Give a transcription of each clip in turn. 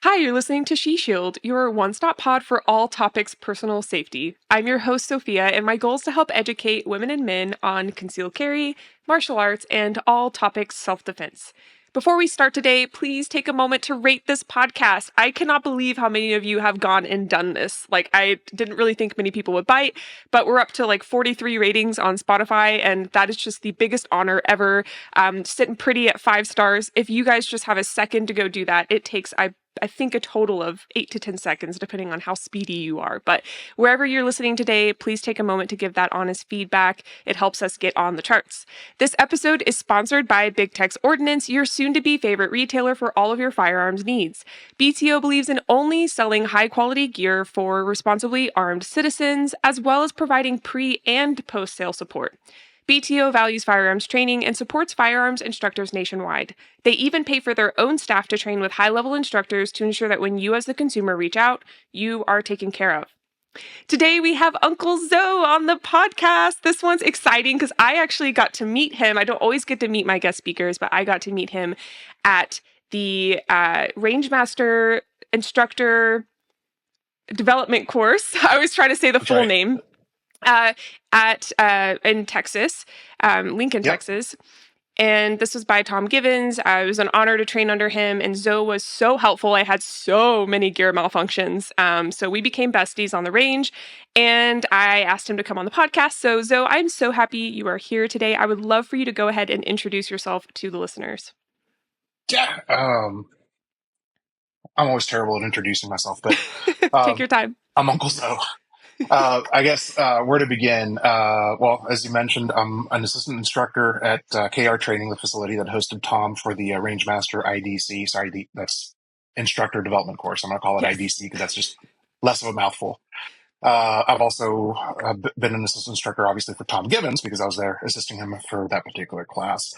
Hi, you're listening to She Shield, your one-stop pod for all topics personal safety. I'm your host, Sophia, and my goal is to help educate women and men on concealed carry, martial arts, and all topics self-defense. Before we start today, please take a moment to rate this podcast. I cannot believe how many of you have gone and done this. I didn't really think many people would bite, but we're up to 43 ratings on Spotify, and that is just the biggest honor ever. Sitting pretty at 5 stars. If you guys just have a second to go do that, it takes, I think, a total of 8 to 10 seconds, depending on how speedy you are. But wherever you're listening today, please take a moment to give that honest feedback. It helps us get on the charts. This episode is sponsored by Big Tech's Ordnance, your soon-to-be favorite retailer for all of your firearms needs. BTO believes in only selling high-quality gear for responsibly armed citizens, as well as providing pre- and post-sale support. BTO values firearms training and supports firearms instructors nationwide. They even pay for their own staff to train with high-level instructors to ensure that when you as the consumer reach out, you are taken care of. Today we have Uncle Zoe on the podcast. This one's exciting because I actually got to meet him. I don't always get to meet my guest speakers, but I got to meet him at the Rangemaster Instructor Development course. I always try to say the That's full right. name. In Texas, Lincoln, Texas. And this was by Tom Givens. It was an honor to train under him, and Zoe was so helpful. I had so many gear malfunctions. So we became besties on the range, and I asked him to come on the podcast. So Zoe, I'm so happy you are here today. I would love for you to go ahead and introduce yourself to the listeners. Yeah. I'm always terrible at introducing myself, but Take your time. I'm Uncle Zoe. I guess where to begin? Well, as you mentioned, I'm an assistant instructor at KR Training, the facility that hosted Tom for the Rangemaster IDC. Sorry, that's instructor development course. I'm going to call it Yes. IDC because that's just less of a mouthful. I've also been an assistant instructor, obviously, for Tom Givens because I was there assisting him for that particular class.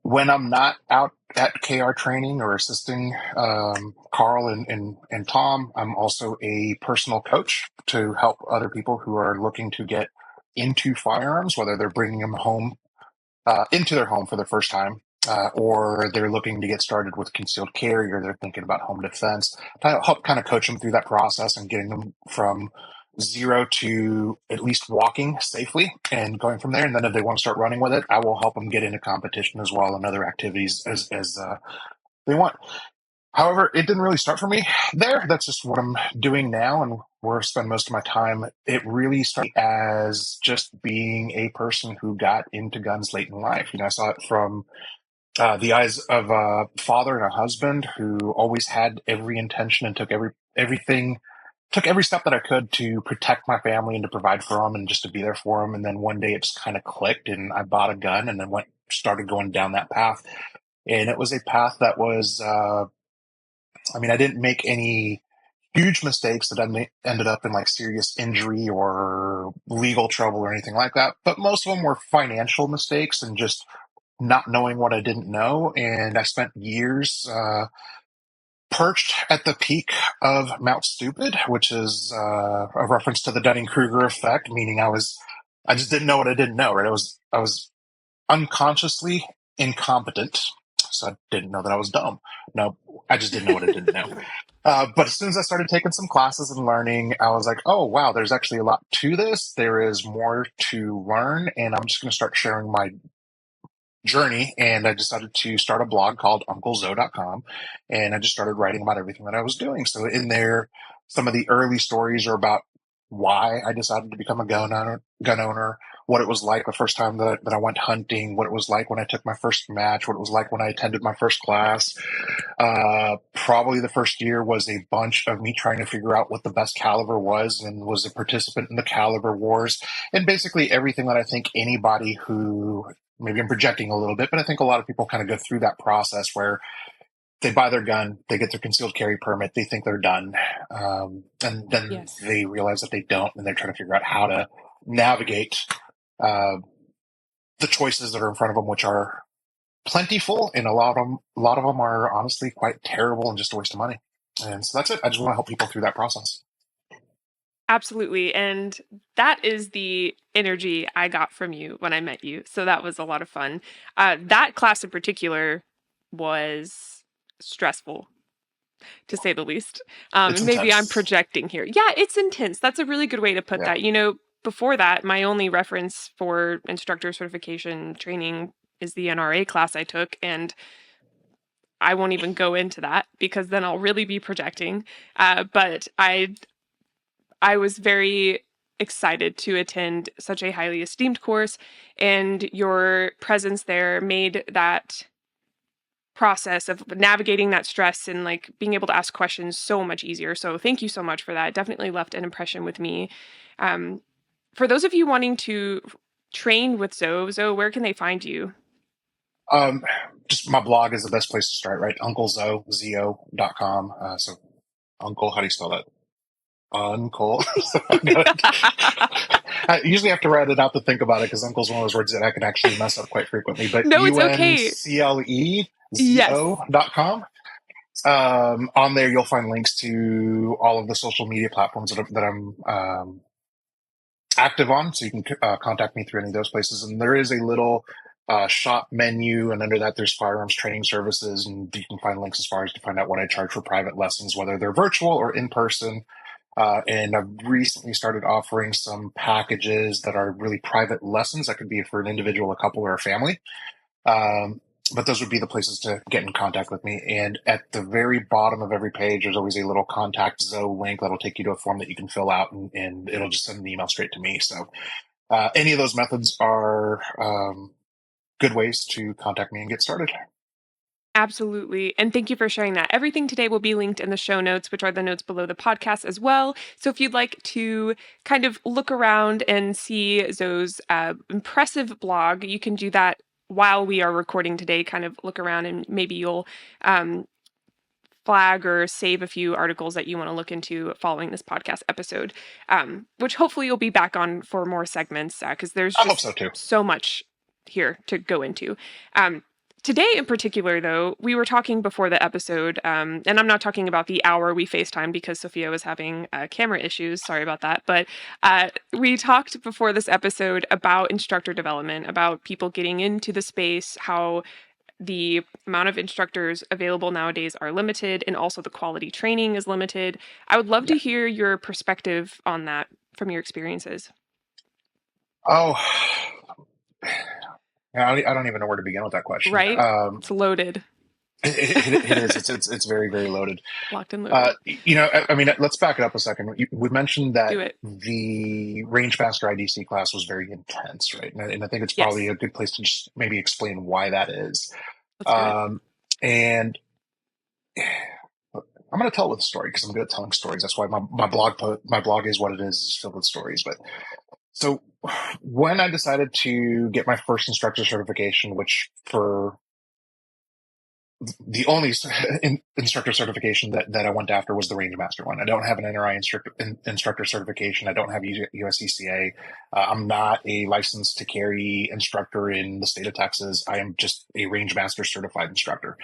When I'm not out at KR training or assisting Carl and Tom, I'm also a personal coach to help other people who are looking to get into firearms, whether they're bringing them home into their home for the first time, or they're looking to get started with concealed carry, or they're thinking about home defense. To help kind of coach them through that process and getting them from zero to at least walking safely and going from there. And then if they want to start running with it, I will help them get into competition as well and other activities as they want. However, it didn't really start for me there. That's just what I'm doing now and where I spend most of my time. It really started as just being a person who got into guns late in life. I saw it from the eyes of a father and a husband who always had every intention and took every step that I could to protect my family and to provide for them and just to be there for them. And then one day it just kind of clicked and I bought a gun and then started going down that path. And it was a path that was, I didn't make any huge mistakes that ended up in serious injury or legal trouble or anything like that. But most of them were financial mistakes and just not knowing what I didn't know. And I spent years, perched at the peak of Mount Stupid, which is a reference to the Dunning-Kruger effect, meaning I just didn't know what I didn't know, right? I was unconsciously incompetent, so I didn't know that I was dumb. No, I just didn't know what I didn't know. But as soon as I started taking some classes and learning, I was like, oh, wow, there's actually a lot to this. There is more to learn, and I'm just going to start sharing my journey. And I decided to start a blog called unclezoe.com, and I just started writing about everything that I was doing. So in there, some of the early stories are about why I decided to become a gun owner, what it was like the first time that I went hunting, what it was like when I took my first match, what it was like when I attended my first class. Probably the first year was a bunch of me trying to figure out what the best caliber was and was a participant in the caliber wars, and basically everything that I think anybody who, maybe I'm projecting a little bit, but I think a lot of people kind of go through that process where they buy their gun, they get their concealed carry permit, they think they're done. And then Yes. they realize that they don't, and they're trying to figure out how to navigate the choices that are in front of them, which are plentiful, and a lot of them are honestly quite terrible and just a waste of money. And so that's it. I just want to help people through that process. Absolutely. And that is the energy I got from you when I met you. So that was a lot of fun. That class in particular was stressful. to say the least. It's Maybe I'm intense. projecting here. Yeah, it's intense. That's a really good way to put Yeah. that. Before that, my only reference for instructor certification training is the NRA class I took, and I won't even go into that because then I'll really be projecting. But I was very excited to attend such a highly esteemed course, and your presence there made that process of navigating that stress and like being able to ask questions so much easier. So thank you so much for that. It definitely left an impression with me. Um, for those of you wanting to train with Zoe, where can they find you? Um, just my blog is the best place to start, right? UncleZo.com. So Uncle, how do you spell that? Uncle. I usuly have to write it out to think about it because Uncle's one of those words that I can actually mess up quite frequently. But No, it's okay. Yes. UNCLEZO.com. On there, you'll find links to all of the social media platforms that I'm active on, so you can contact me through any of those places. And there is a little shop menu, and under that, there's firearms training services, and you can find links as far as to find out what I charge for private lessons, whether they're virtual or in person. And I've recently started offering some packages that are really private lessons that could be for an individual, a couple, or a family. Um, but those would be the places to get in contact with me. And at the very bottom of every page, there's always a little contact Zoe link that'll take you to a form that you can fill out, and it'll just send an email straight to me. So any of those methods are good ways to contact me and get started. Absolutely. And thank you for sharing that. Everything today will be linked in the show notes, which are the notes below the podcast as well. So if you'd like to kind of look around and see Zoe's impressive blog, you can do that while we are recording today. Kind of look around and maybe you'll flag or save a few articles that you want to look into following this podcast episode, which hopefully you'll be back on for more segments because there's I hope just so too. so much here to go into. Today in particular, though, we were talking before the episode, and I'm not talking about the hour we FaceTime because Sophia was having camera issues. Sorry about that. But we talked before this episode about instructor development, about people getting into the space, how the amount of instructors available nowadays are limited, and also the quality training is limited. I would love to Yeah. hear your perspective on that from your experiences. Oh, yeah, I don't even know where to begin with that question. Right? It's loaded. It is. It's very, very loaded. Locked and loaded. I mean, let's back it up a second. We mentioned that Do it. the Rangemaster IDC class was very intense, right? And I think it's Yes. probably a good place to just maybe explain why that is. Let's do it. And I'm going to tell it with a story because I'm good at telling stories. That's why my blog is what it is filled with stories. But so when I decided to get my first instructor certification, which for the only instructor certification that I went after was the Rangemaster one. I don't have an NRI instructor certification. I don't have USECA. I'm not a licensed to carry instructor in the state of Texas. I am just a Rangemaster certified instructor.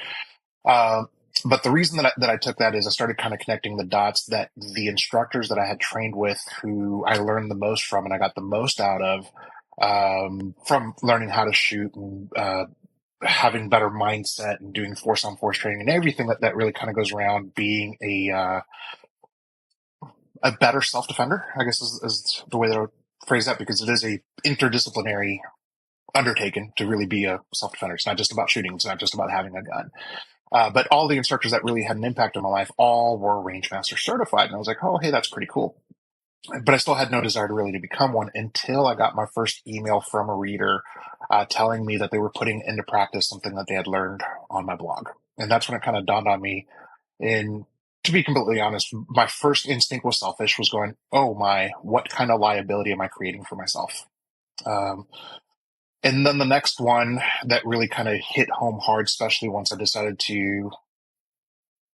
But the reason that I took that is I started kind of connecting the dots that the instructors that I had trained with, who I learned the most from and I got the most out of, from learning how to shoot and having better mindset and doing force on force training and everything that really kind of goes around being a better self defender, I guess is the way that I would phrase that, because it is a interdisciplinary undertaking to really be a self defender. It's not just about shooting. It's not just about having a gun. But all the instructors that really had an impact on my life all were Rangemaster certified. And I was like, oh, hey, that's pretty cool. But I still had no desire to really become one until I got my first email from a reader telling me that they were putting into practice something that they had learned on my blog. And that's when it kind of dawned on me. And to be completely honest, my first instinct was selfish, was going, oh my, what kind of liability am I creating for myself? And then the next one that really kind of hit home hard, especially once I decided to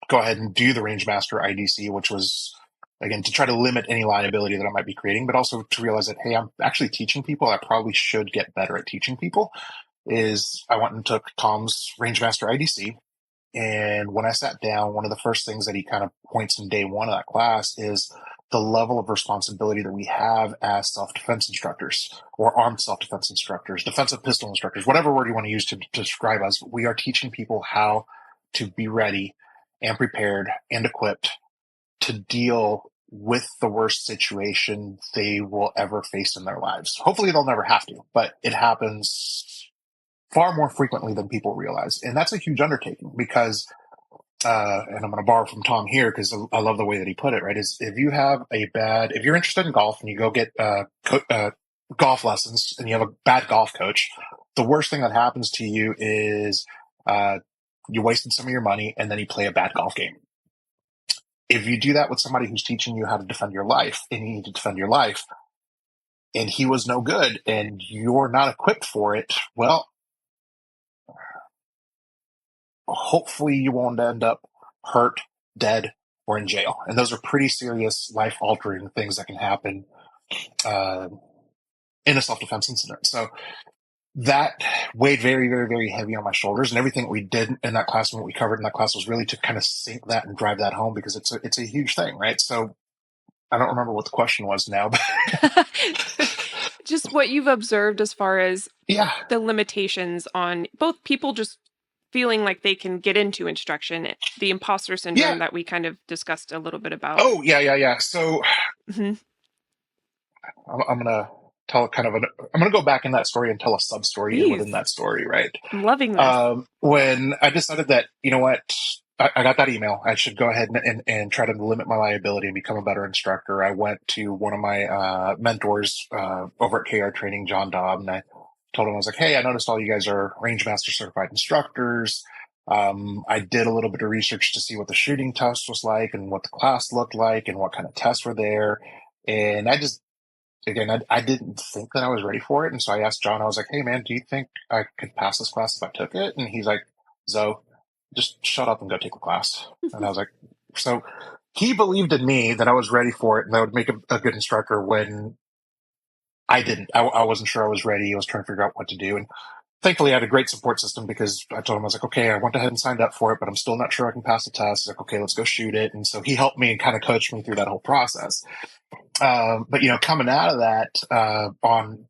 go ahead and do the Rangemaster IDC, which was, again, to try to limit any liability that I might be creating, but also to realize that, hey, I'm actually teaching people. I probably should get better at teaching people. Is I went and took Tom's Rangemaster IDC. And when I sat down, one of the first things that he kind of points in day one of that class is the level of responsibility that we have as self-defense instructors or armed self-defense instructors, defensive pistol instructors, whatever word you want to use to describe us. We are teaching people how to be ready and prepared and equipped to deal with the worst situation they will ever face in their lives. Hopefully they'll never have to, but it happens far more frequently than people realize. And that's a huge undertaking because, and I'm going to borrow from Tom here because I love the way that he put it, right? Is if you're interested in golf and you go get golf lessons and you have a bad golf coach, the worst thing that happens to you is you wasted some of your money and then you play a bad golf game. If you do that with somebody who's teaching you how to defend your life and you need to defend your life and he was no good and you're not equipped for it, well, hopefully you won't end up hurt, dead, or in jail. And those are pretty serious life altering things that can happen in a self-defense incident. So that weighed very, very, very heavy on my shoulders, and everything that we did in that class and what we covered in that class was really to kind of sink that and drive that home because it's a huge thing, right? So I don't remember what the question was now, but Just what you've observed as far as yeah, the limitations on both people just feeling like they can get into instruction, the imposter yeah. syndrome that we kind of discussed a little bit about. Oh, yeah. So Mm-hmm. I'm gonna tell I'm gonna go back in that story and tell a sub story in Please. within that story, right? I'm loving this. When I decided that, you know what, I got that email, I should go ahead and try to limit my liability and become a better instructor. I went to one of my mentors over at KR Training, John Dobb, and I told him, I was like, hey, I noticed all you guys are Rangemaster certified instructors. I did a little bit of research to see what the shooting test was like and what the class looked like and what kind of tests were there. And I didn't think that I was ready for it. And so I asked John, I was like, hey, man, do you think I could pass this class if I took it? And he's like, Zoe, just shut up and go take the class. And I was like, so he believed in me that I was ready for it and that I would make a good instructor when I didn't. I wasn't sure I was ready. I was trying to figure out what to do. And thankfully, I had a great support system because I told him, I was like, okay, I went ahead and signed up for it, but I'm still not sure I can pass the test. He's like, okay, let's go shoot it. And so he helped me and kind of coached me through that whole process. But coming out of that, on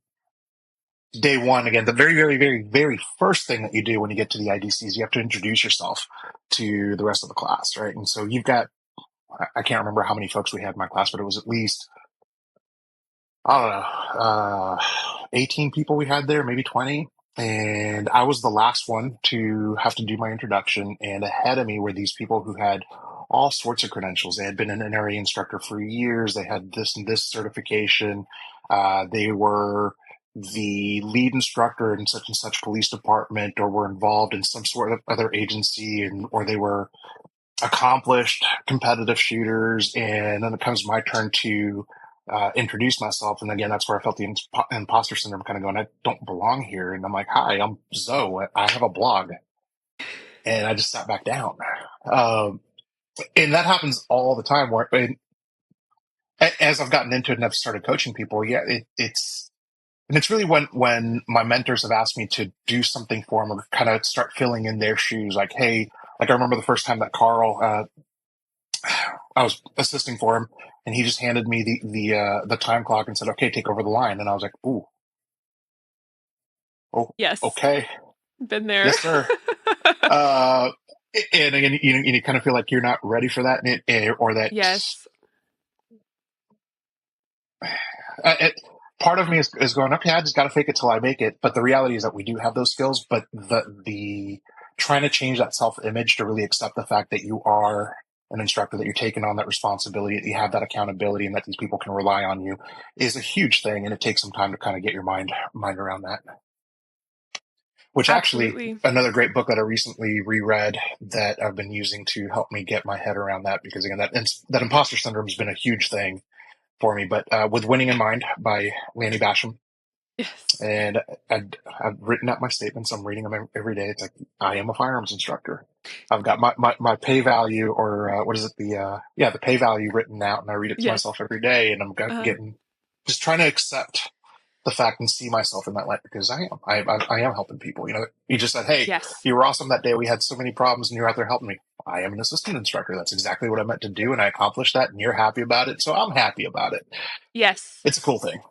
day one, again, the very, very, very, very first thing that you do when you get to the IDCs, you have to introduce yourself to the rest of the class, right? And so you've got, I can't remember how many folks we had in my class, but it was at least, I don't know, 18 people we had there, maybe 20. And I was the last one to have to do my introduction. And ahead of me were these people who had all sorts of credentials. They had been an NRA instructor for years. They had this and this certification. They were the lead instructor in such and such police department, or were involved in some sort of other agency, or they were accomplished competitive shooters. And then it comes my turn to introduce myself. And again, that's where I felt the imposter syndrome kind of going, I don't belong here. And I'm like, hi, I'm Zoe. I have a blog. And I just sat back down. And that happens all the time where, as I've gotten into it and I've started coaching people, it's really when my mentors have asked me to do something for them or kind of start filling in their shoes. Like, hey, like I remember the first time that Carl, I was assisting for him, and he just handed me the time clock and said, "Okay, take over the line." And I was like, "Ooh, oh, Yes. okay, Been there. yes, sir." uh, and again, you kind of feel like you're not ready for that, or that. Yes. Part of me is going, okay, I just got to fake it till I make it. But the reality is that we do have those skills, but the trying to change that self-image to really accept the fact that you are an instructor, that you're taking on that responsibility, that you have that accountability, and that these people can rely on you is a huge thing. And it takes some time to kind of get your mind around that. Which actually, Absolutely. another great book that I recently reread that I've been using to help me get my head around that, because again, that imposter syndrome has been a huge thing for me. But With Winning in Mind by Lanny Basham. Yes. And I've written out my statements. I'm reading them every day. It's like, I am a firearms instructor. I've got my pay value, or what is it? The pay value written out, and I read it to Yes. myself every day. And I'm getting, just trying to accept the fact and see myself in that light, because I am helping people. You just said, hey, Yes. you were awesome that day. We had so many problems and you're out there helping me. I am an assistant instructor. That's exactly what I meant to do. And I accomplished that, and you're happy about it. So I'm happy about it. Yes. It's a cool thing.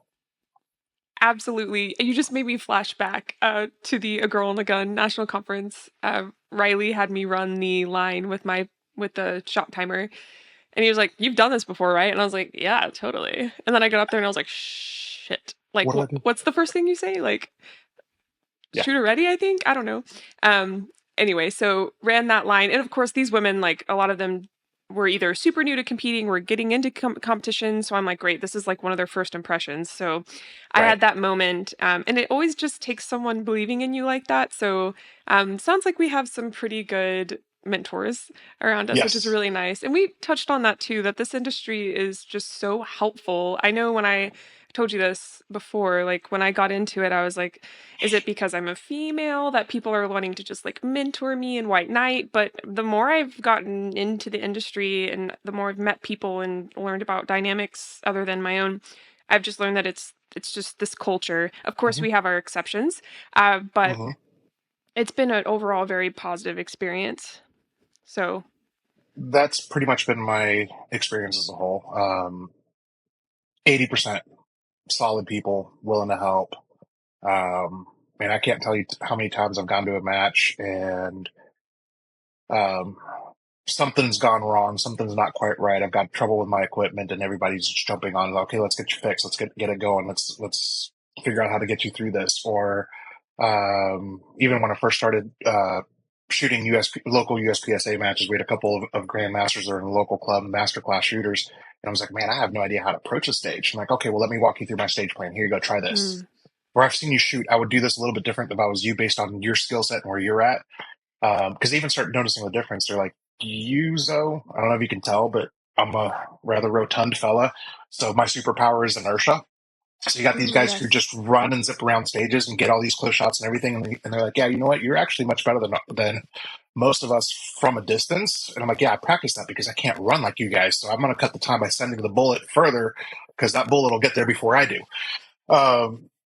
Absolutely. You just made me flash back to the A Girl and a Gun National Conference. Riley had me run the line with my with the shot timer. And he was like, "You've done this before, right?" And I was like, "Yeah, totally." And then I got up there and I was like, "Shit. Like, What do I do? what's the first thing you say? Like, Yeah. shooter ready, I think. I don't know. Anyway, so ran that line. And of course, these women, like a lot of them were either super new to competing, were getting into competition. So I'm like, great, this is like one of their first impressions. So I Right. had that moment. And it always just takes someone believing in you like that. So sounds like we have some pretty good mentors around us, which is Yes. really nice. And we touched on that too, that this industry is just so helpful. I know when I told you this before, like when I got into it, I was like, is it because I'm a female that people are wanting to just like mentor me and white knight? But the more I've gotten into the industry and the more I've met people and learned about dynamics other than my own, I've just learned that it's just this culture. Of course, Hmm. we have our exceptions, but Hmm. it's been an overall very positive experience. So That's pretty much been my experience as a whole. 80% solid people willing to help. Man, I can't tell you how many times I've gone to a match and um, something's gone wrong, something's not quite right. I've got trouble with my equipment, and everybody's just jumping on it. Okay, let's get you fixed. Let's get it going. Let's figure out how to get you through this. Or even when I first started shooting local USPSA matches, we had a couple of grandmasters that are in the local club, masterclass shooters, and I was like, man, I have no idea how to approach a stage. I'm like, okay, well, let me walk you through my stage plan. Here you go, try this. mm, Where I've seen you shoot, I would do this a little bit different if I was you, based on your skill set and where you're at. Because they even start noticing the difference. They're like, you, Zoe, I don't know if you can tell, but I'm a rather rotund fella. So my superpower is inertia. So you got these ooh, guys who yes. just run and zip around stages and get all these close shots and everything. And they're like, yeah, you know what? You're actually much better than most of us from a distance. And I'm like, yeah, I practice that because I can't run like you guys. So I'm going to cut the time by sending the bullet further because that bullet will get there before I do.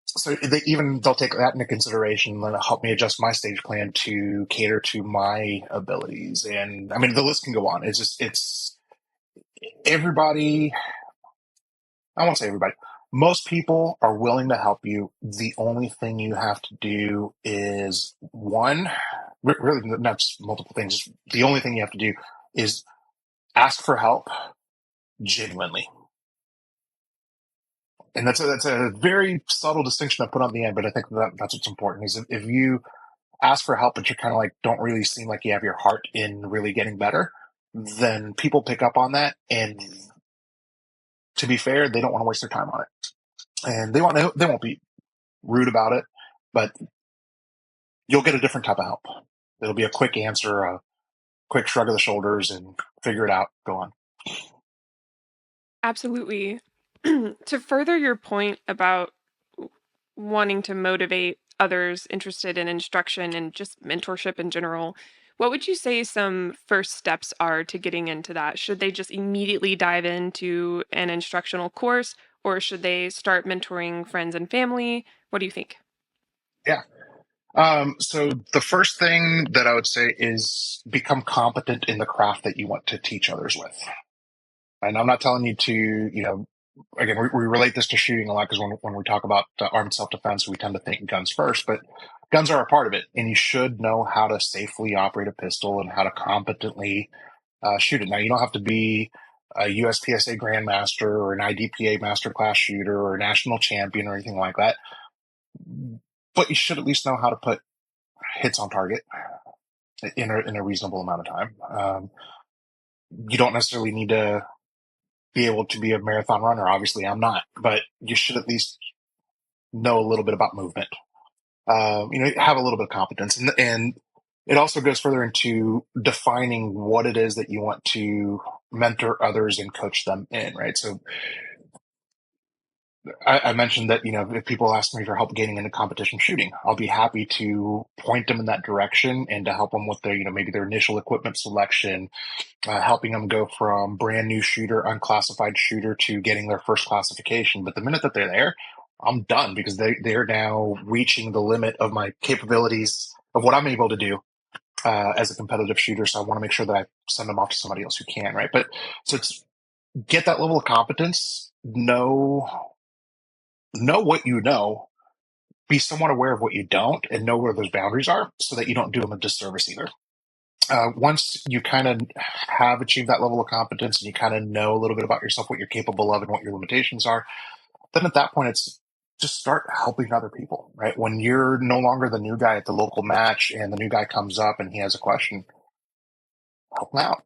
So they'll take that into consideration and help me adjust my stage plan to cater to my abilities. And I mean, the list can go on. It's everybody. I won't say everybody. Most people are willing to help you. The only thing you have to do is one, really, that's multiple things. The only thing you have to do is ask for help genuinely. And that's a very subtle distinction I put on the end, but I think that's what's important is if you ask for help, but you're kind of like, don't really seem like you have your heart in really getting better, then people pick up on that. And to be fair, they don't want to waste their time on it. And they won't be rude about it, but you'll get a different type of help. It'll be a quick answer, a quick shrug of the shoulders, and figure it out. Go on. Absolutely. To further your point about wanting to motivate others interested in instruction and just mentorship in general, what would you say some first steps are to getting into that? Should they just immediately dive into an instructional course or should they start mentoring friends and family? What do you think? Yeah. So the first thing that I would say is become competent in the craft that you want to teach others with. And I'm not telling you to, again, we relate this to shooting a lot because when we talk about armed self-defense, we tend to think guns first, but guns are a part of it. And you should know how to safely operate a pistol and how to competently shoot it. Now, you don't have to be a USPSA Grandmaster or an IDPA Masterclass shooter or a national champion or anything like that, but you should at least know how to put hits on target in a reasonable amount of time. You don't necessarily need to be able to be a marathon runner. Obviously, I'm not, but you should at least know a little bit about movement. Have a little bit of competence, and it also goes further into defining what it is that you want to mentor others and coach them in. Right. So I mentioned that if people ask me for help getting into competition shooting, I'll be happy to point them in that direction and to help them with their maybe their initial equipment selection, helping them go from brand new shooter, unclassified shooter to getting their first classification. But the minute that they're there, I'm done because they're now reaching the limit of my capabilities of what I'm able to do as a competitive shooter. So I want to make sure that I send them off to somebody else who can, right? But so it's get that level of competence, know what you know, be somewhat aware of what you don't, and know where those boundaries are so that you don't do them a disservice either. once you kind of have achieved that level of competence and you kind of know a little bit about yourself, what you're capable of and what your limitations are, then at that point, it's just start helping other people, right? When you're no longer the new guy at the local match and the new guy comes up and he has a question, help him out.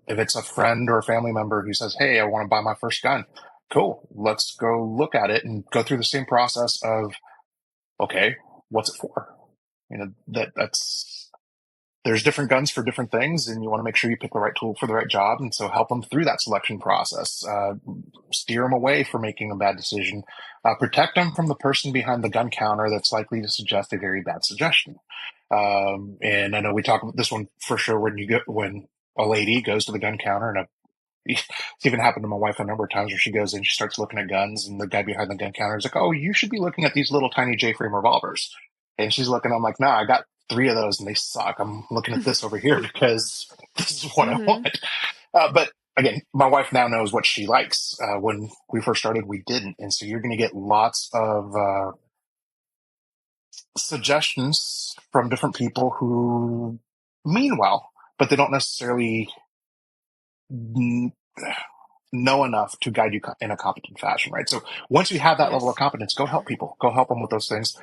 If it's a friend or a family member who says, "Hey, I want to buy my first gun," cool. Let's go look at it and go through the same process of, okay, what's it for? That's there's different guns for different things, and you want to make sure you pick the right tool for the right job. And so help them through that selection process. Steer them away from making a bad decision. Protect them from the person behind the gun counter that's likely to suggest a very bad suggestion. And I know we talk about this one for sure when a lady goes to the gun counter and it's even happened to my wife a number of times where she goes in, she starts looking at guns, and the guy behind the gun counter is like, "Oh, you should be looking at these little tiny J-frame revolvers." And she's looking, I'm like, "Nah, I got three of those and they suck. I'm looking at this over here because this is what I Hmm. want." But again, my wife now knows what she likes. When we first started, we didn't. And so you're going to get lots of suggestions from different people who mean well, but they don't necessarily know enough to guide you in a competent fashion, right? So once you have that level of Yes. competence, go help people, go help them with those things,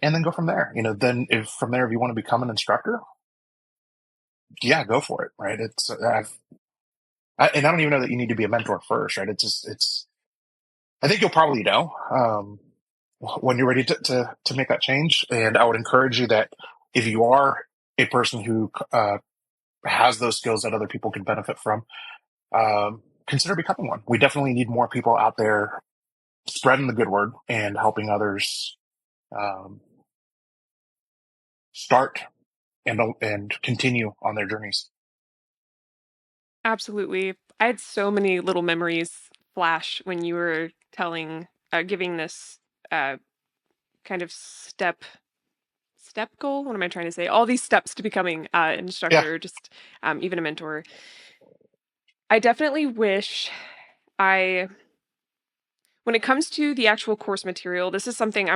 and then go from there. Then if from there, if you want to become an instructor, yeah, go for it, right? And I don't even know that you need to be a mentor first, right? I think you'll probably know when you're ready to make that change. And I would encourage you that if you are a person who has those skills that other people can benefit from, consider becoming one. We definitely need more people out there spreading the good word and helping others um, start and continue on their journeys. Absolutely. I had so many little memories flash when you were giving this uh, kind of step goal. What am I trying to say? All these steps to becoming an Yeah. instructor, just even a mentor. I definitely wish I when it comes to the actual course material, this is something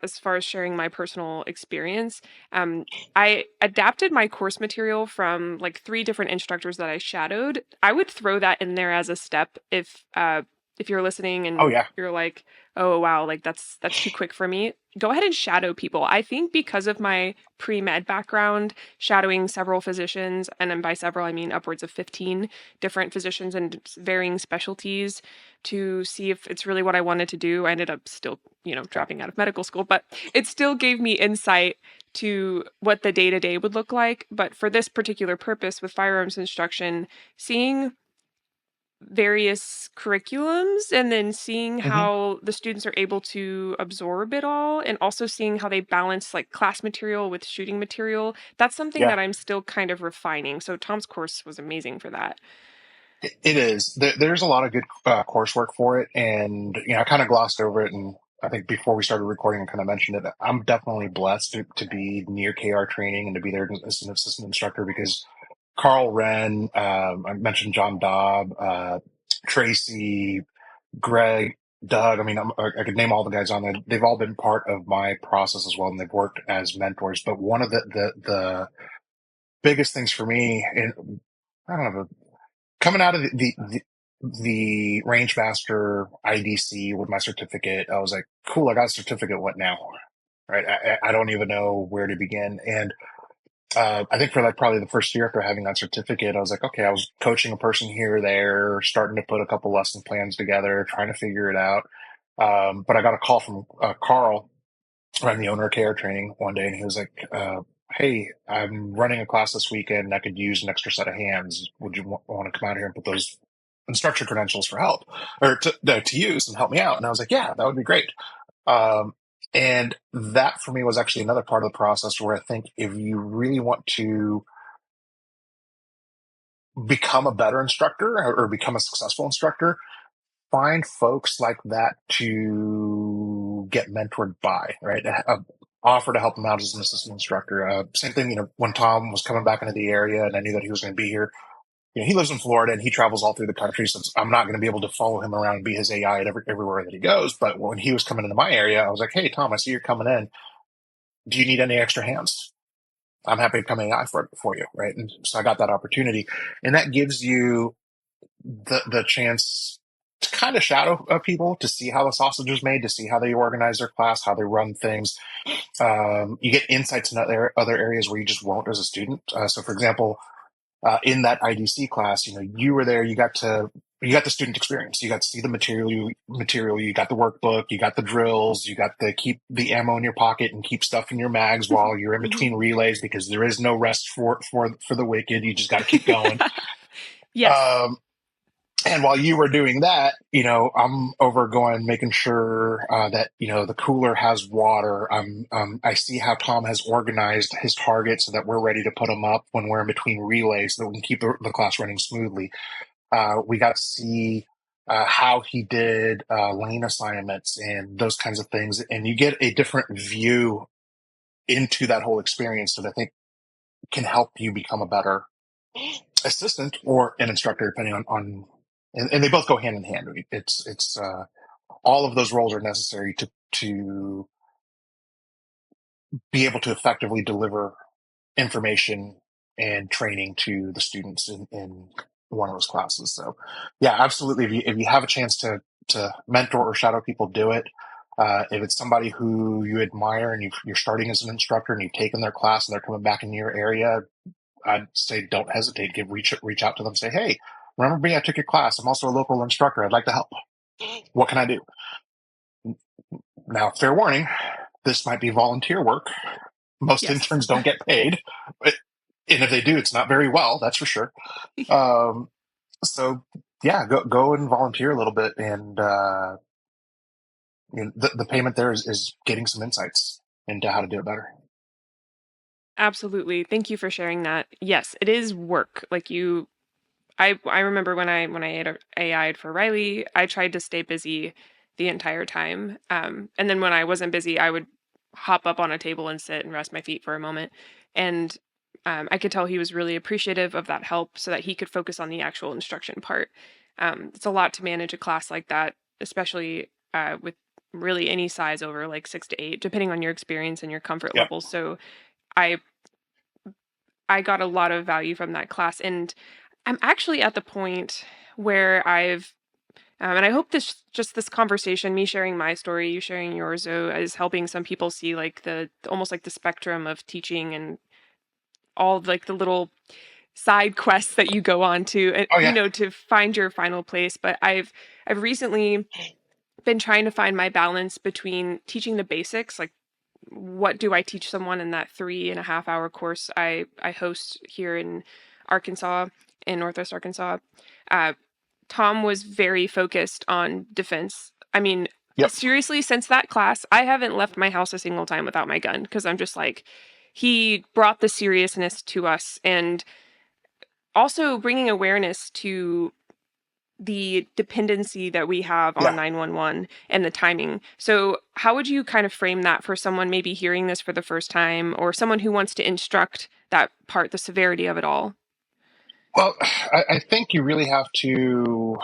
as far as sharing my personal experience. Um, I adapted my course material from like three different instructors that I shadowed. I would throw that in there as a step if you're listening Oh and yeah. you're like, oh wow, like that's too quick for me. Go ahead and shadow people. I think because of my pre-med background, shadowing several physicians, and then by several I mean upwards of 15 different physicians and varying specialties to see if it's really what I wanted to do. I ended up still, dropping out of medical school, but it still gave me insight to what the day to day would look like. But for this particular purpose with firearms instruction, seeing various curriculums and then seeing Hmm. how the students are able to absorb it all and also seeing how they balance like class material with shooting material, that's something Yeah. that I'm still kind of refining. So Tom's course was amazing for that. It is. There's a lot of good coursework for it, and I kind of glossed over it. And I think before we started recording, I kind of mentioned it. I'm definitely blessed to be near KR training and to be there as an assistant instructor because Carl Wren, I mentioned John Dobb, Tracy, Greg, Doug. I mean, I could name all the guys on there. They've all been part of my process as well, and they've worked as mentors. But one of the biggest things for me, and I don't know, coming out of the Rangemaster IDC with my certificate, I was like, cool, I got a certificate. What now? Right? I don't even know where to begin. And I think for like probably the first year after having that certificate, I was like, okay, I was coaching a person here or there, starting to put a couple lesson plans together, trying to figure it out. But I got a call from Carl, I'm the owner of care training, one day, and he was like, "Hey, I'm running a class this weekend. And I could use an extra set of hands. Would you want to come out here and put those instructor credentials for help or to use and help me out?" And I was like, "Yeah, that would be great." Um, and that for me was actually another part of the process where I think if you really want to become a better instructor or become a successful instructor, find folks like that to get mentored by, right? Offer to help them out as an assistant instructor. Same thing, when Tom was coming back into the area and I knew that he was going to be here, he lives in Florida and he travels all through the country. So I'm not going to be able to follow him around and be his AI at everywhere that he goes. But when he was coming into my area, I was like, "Hey, Tom, I see you're coming in. Do you need any extra hands?" I'm happy to come AI for you, right? And so I got that opportunity, and that gives you the chance to kind of shadow people, to see how the sausage is made, to see how they organize their class, how they run things. You get insights in other areas where you just won't as a student. So, for example, in that IDC class, you were there, you got the student experience. You got to see the material. You got the workbook. You got the drills. You got to keep the ammo in your pocket and keep stuff in your mags while you're in Mhm. between relays, because there is no rest for the wicked. You just got to keep going. Yes. Um, and while you were doing that, I'm over going, making sure that, the cooler has water. I see how Tom has organized his targets so that we're ready to put them up when we're in between relays so that we can keep the class running smoothly. We got to see how he did lane assignments and those kinds of things. And you get a different view into that whole experience that I think can help you become a better assistant or an instructor, depending on and they both go hand in hand. It's all of those roles are necessary to be able to effectively deliver information and training to the students in one of those classes. So, yeah, absolutely. If you have a chance to mentor or shadow people, do it. If it's somebody who you admire and you're starting as an instructor and you've taken their class and they're coming back in your area, I'd say don't hesitate. Reach out to them. Say, hey, remember me? I took your class. I'm also a local instructor. I'd like to help. What can I do? Now, fair warning, this might be volunteer work. Most Yes. interns don't get paid, and if they do, it's not very well. That's for sure. Um, so yeah, go and volunteer a little bit, and the payment there is getting some insights into how to do it better. Absolutely. Thank you for sharing that. Yes, it is work. I remember when I AI'd for Riley, I tried to stay busy the entire time. And then when I wasn't busy, I would hop up on a table and sit and rest my feet for a moment. And I could tell he was really appreciative of that help so that he could focus on the actual instruction part. It's a lot to manage a class like that, especially with really any size over like 6 to 8, depending on your experience and your comfort Yep. level. So I I got a lot of value from that class, and I'm actually at the point where and I hope this conversation, me sharing my story, you sharing yours, is helping some people see like the almost like the spectrum of teaching and all like the little side quests that you go on to, Oh yeah. to find your final place. But I've recently been trying to find my balance between teaching the basics, like what do I teach someone in that 3.5 hour course I host here in Arkansas, in Northwest Arkansas. Uh, Tom was very focused on defense. I mean, Yep. seriously, since that class, I haven't left my house a single time without my gun because I'm just like, he brought the seriousness to us and also bringing awareness to the dependency that we have on Yeah. 911 and the timing. So, how would you kind of frame that for someone maybe hearing this for the first time or someone who wants to instruct that part, the severity of it all? Well, I think you really have to.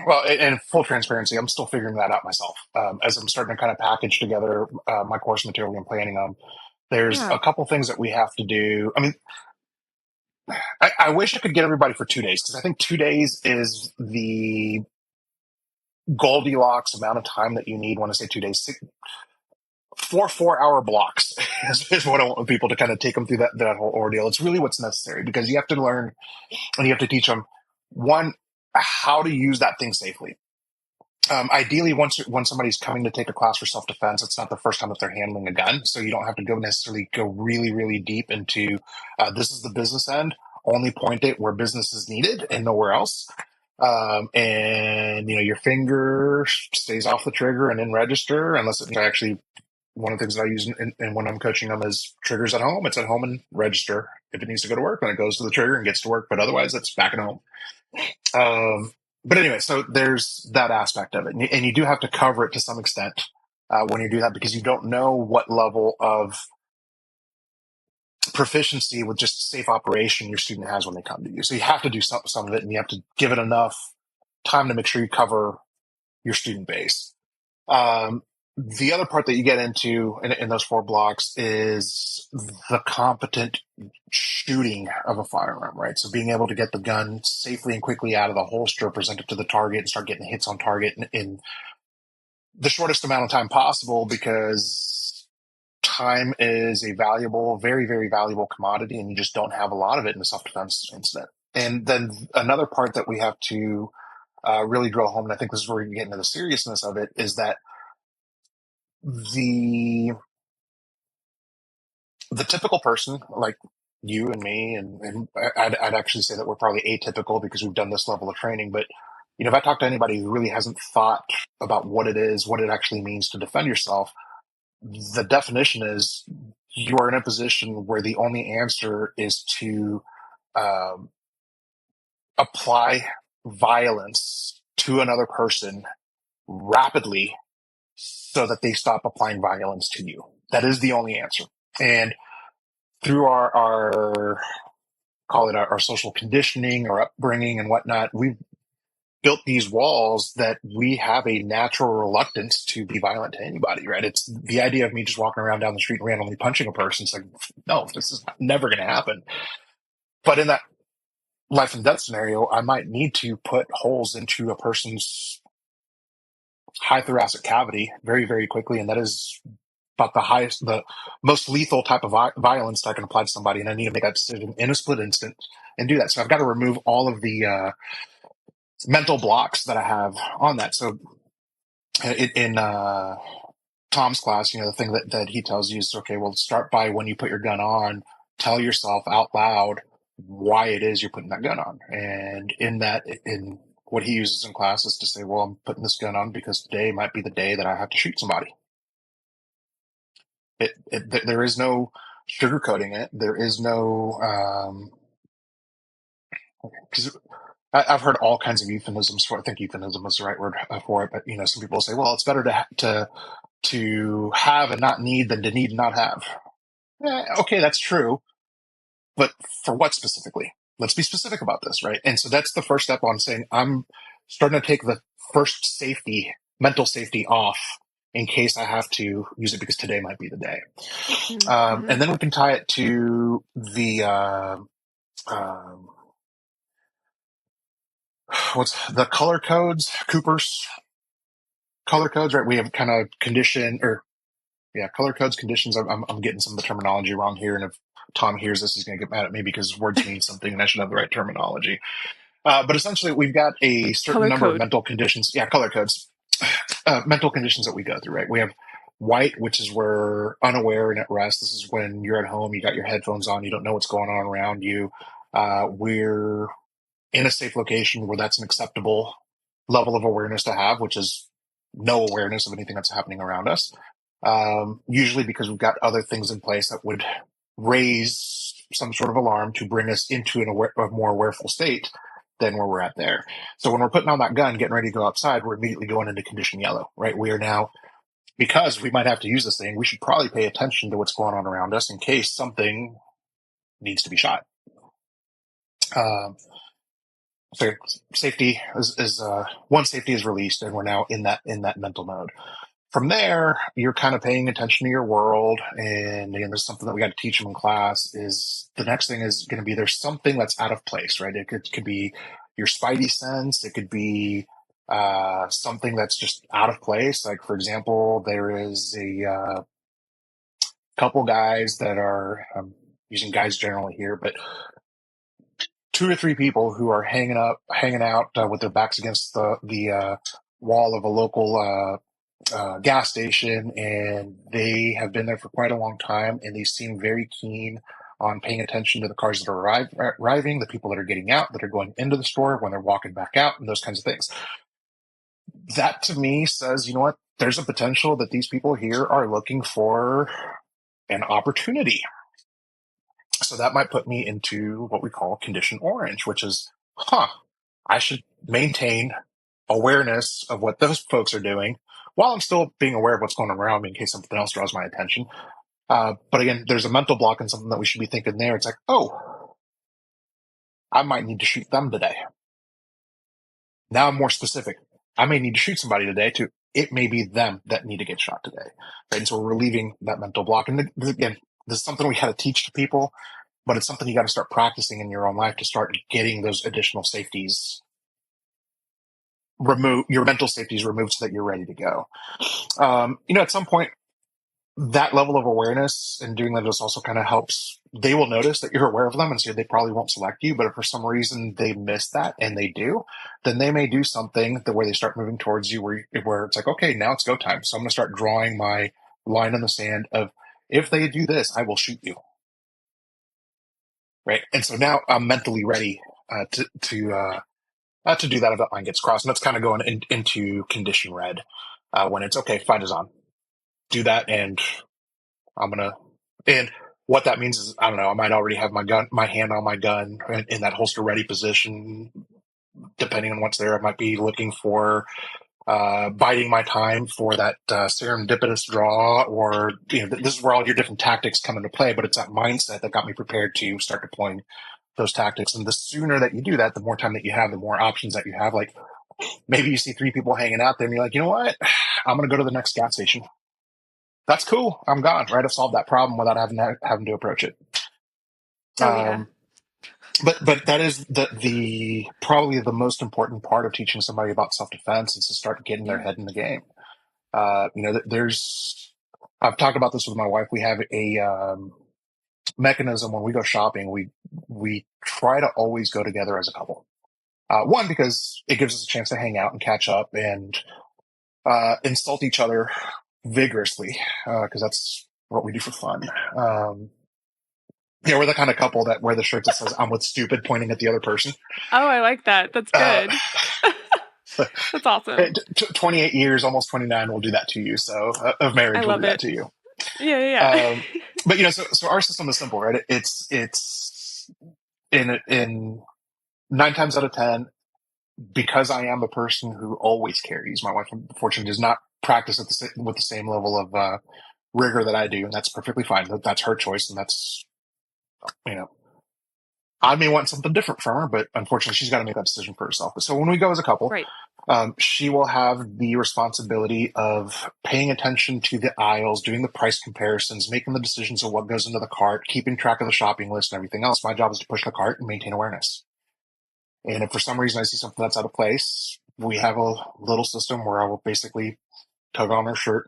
Well, and full transparency, I'm still figuring that out myself. As I'm starting to kind of package together my course material and planning on. There's Yeah. a couple things that we have to do. I mean, I wish I could get everybody for 2 days, because I think 2 days is the Goldilocks amount of time that you need. When I say 2 days, 4 4-hour blocks is what I want people to kind of take them through that whole ordeal. It's really what's necessary, because you have to learn and you have to teach them, one, how to use that thing safely. Ideally, when somebody's coming to take a class for self defense, it's not the first time that they're handling a gun, so you don't have to necessarily go really really deep into this is the business end. Only point it where business is needed and nowhere else. And your finger stays off the trigger and in register, unless it's actually one of the things that I use in when I'm coaching them is triggers at home. It's at home and register. If it needs to go to work, then it goes to the trigger and gets to work. But otherwise, it's back at home. But anyway, so there's that aspect of it, and you do have to cover it to some extent when you do that, because you don't know what level of proficiency with just safe operation your student has when they come to you. So you have to do some of it, and you have to give it enough time to make sure you cover your student base. The other part that you get into in those four blocks is the competent shooting of a firearm, right? So being able to get the gun safely and quickly out of the holster, present it to the target, and start getting hits on target in the shortest amount of time possible, because time is a valuable, very, very valuable commodity, and you just don't have a lot of it in a self-defense incident. And then another part that we have to really drill home, and I think this is where we get into the seriousness of it, is that the typical person, like you and me, and I'd actually say that we're probably atypical because we've done this level of training. But if I talk to anybody who really hasn't thought about what it is, what it actually means to defend yourself, the definition is you are in a position where the only answer is to um, apply violence to another person rapidly so that they stop applying violence to you. That is the only answer. And through our call it our social conditioning or upbringing and whatnot, we've built these walls that we have a natural reluctance to be violent to anybody, right? It's the idea of me just walking around down the street and randomly punching a person. It's like, no, this is never going to happen. But in that life and death scenario, I might need to put holes into a person's high thoracic cavity very, very quickly. And that is about the most lethal type of violence that I can apply to somebody. And I need to make that decision in a split instant and do that. So I've got to remove all of the mental blocks that I have on that. So in Tom's class, the thing that he tells you is, okay, well, start by when you put your gun on, tell yourself out loud why it is you're putting that gun on. And in what he uses in class is to say, well, I'm putting this gun on because today might be the day that I have to shoot somebody. There is no sugarcoating it. There is no, because I've heard all kinds of euphemisms for it. I think euphemism is the right word for it. But, some people say, well, it's better to have and not need than to need and not have. Okay, that's true. But for what specifically? Let's be specific about this, right? And so that's the first step on saying I'm starting to take the first mental safety off in case I have to use it because today might be the day. Mm-hmm. And then we can tie it to the what's the color codes, Cooper's color codes, right? We have kind of color codes, conditions. I'm getting some of the terminology wrong here, and if Tom hears this, he's going to get mad at me because words mean something, and I should have the right terminology. But essentially, we've got a certain Color number of code. mental conditions. Yeah, color codes, mental conditions that we go through, right? We have white, which is where unaware and at rest. This is when you're at home, you got your headphones on, you don't know what's going on around you. We're in a safe location where that's an acceptable level of awareness to have, which is no awareness of anything that's happening around us. Usually because we've got other things in place that would raise some sort of alarm to bring us into a more awareful state than where we're at there. So when we're putting on that gun, getting ready to go outside, we're immediately going into condition yellow, right? We are now, because we might have to use this thing, we should probably pay attention to what's going on around us in case something needs to be shot. So safety is one safety is released, and we're now in that mental mode. From there, you're kind of paying attention to your world, and again, there's something that we got to teach them in class. Is the next thing is going to be there's something that's out of place, right? It could be your spidey sense. It could be something that's just out of place. Like for example, there is a couple guys that are using guys generally here, but 2 or 3 people who are hanging out with their backs against the wall of a local gas station, and they have been there for quite a long time, and they seem very keen on paying attention to the cars that are arriving, the people that are getting out, that are going into the store, when they're walking back out, and those kinds of things. That to me says, you know what? There's a potential that these people here are looking for an opportunity. So that might put me into what we call condition orange, which is, I should maintain awareness of what those folks are doing while I'm still being aware of what's going on around me in case something else draws my attention. But again, there's a mental block and something that we should be thinking there. It's like, oh, I might need to shoot them today. Now I'm more specific. I may need to shoot somebody today too. it may be them that need to get shot today. Right? And so we're relieving that mental block. And again, this is something we got to teach to people, but it's something you got to start practicing in your own life to start getting those additional safeties removed, your mental safeties removed so that you're ready to go. At some point, that level of awareness and doing that just also kind of helps. They will notice that you're aware of them, and so they probably won't select you. But if for some reason they miss that and they do, then they may do something the way they start moving towards you where it's like, okay, now it's go time. So I'm going to start drawing my line in the sand of, if they do this, I will shoot you. Right. And so now I'm mentally ready to do that if that line gets crossed. And that's kind of going into condition red when it's okay, fight is on. Do that, and and what that means is, I don't know, I might already have my hand on my gun in that holster ready position. Depending on what's there, I might be looking for biding my time for that serendipitous draw, or this is where all your different tactics come into play. But it's that mindset that got me prepared to start deploying those tactics. And the sooner that you do that, the more time that you have, the more options that you have. Like, maybe you see 3 people hanging out there and you're like, you know what? I'm going to go to the next gas station. That's cool. I'm gone. Right. I've solved that problem without having to approach it. Oh, yeah. But that is the probably the most important part of teaching somebody about self-defense, is to start getting their Yeah. head in the game. I've talked about this with my wife. We have a mechanism when we go shopping. We try to always go together as a couple. One, because it gives us a chance to hang out and catch up and insult each other vigorously, because that's what we do for fun. We're the kind of couple that wear the shirt that says "I'm with stupid," pointing at the other person. Oh, I like that. That's Uh, good. That's awesome. 28 years, almost 29, will do that to you. So of I marriage will do love that it. to you. Yeah, yeah, yeah. But so our system is simple, right? It's in 9 times out of 10, because I am a person who always carries. My wife, unfortunately, does not practice with the same level of rigor that I do, and that's perfectly fine. That's her choice, and that's you know I may want something different from her, but unfortunately, she's got to make that decision for herself. So when we go as a couple, Right. she will have the responsibility of paying attention to the aisles, doing the price comparisons, making the decisions of what goes into the cart, keeping track of the shopping list and everything else. My job is to push the cart and maintain awareness. And if for some reason I see something that's out of place, we have a little system where I will basically tug on her shirt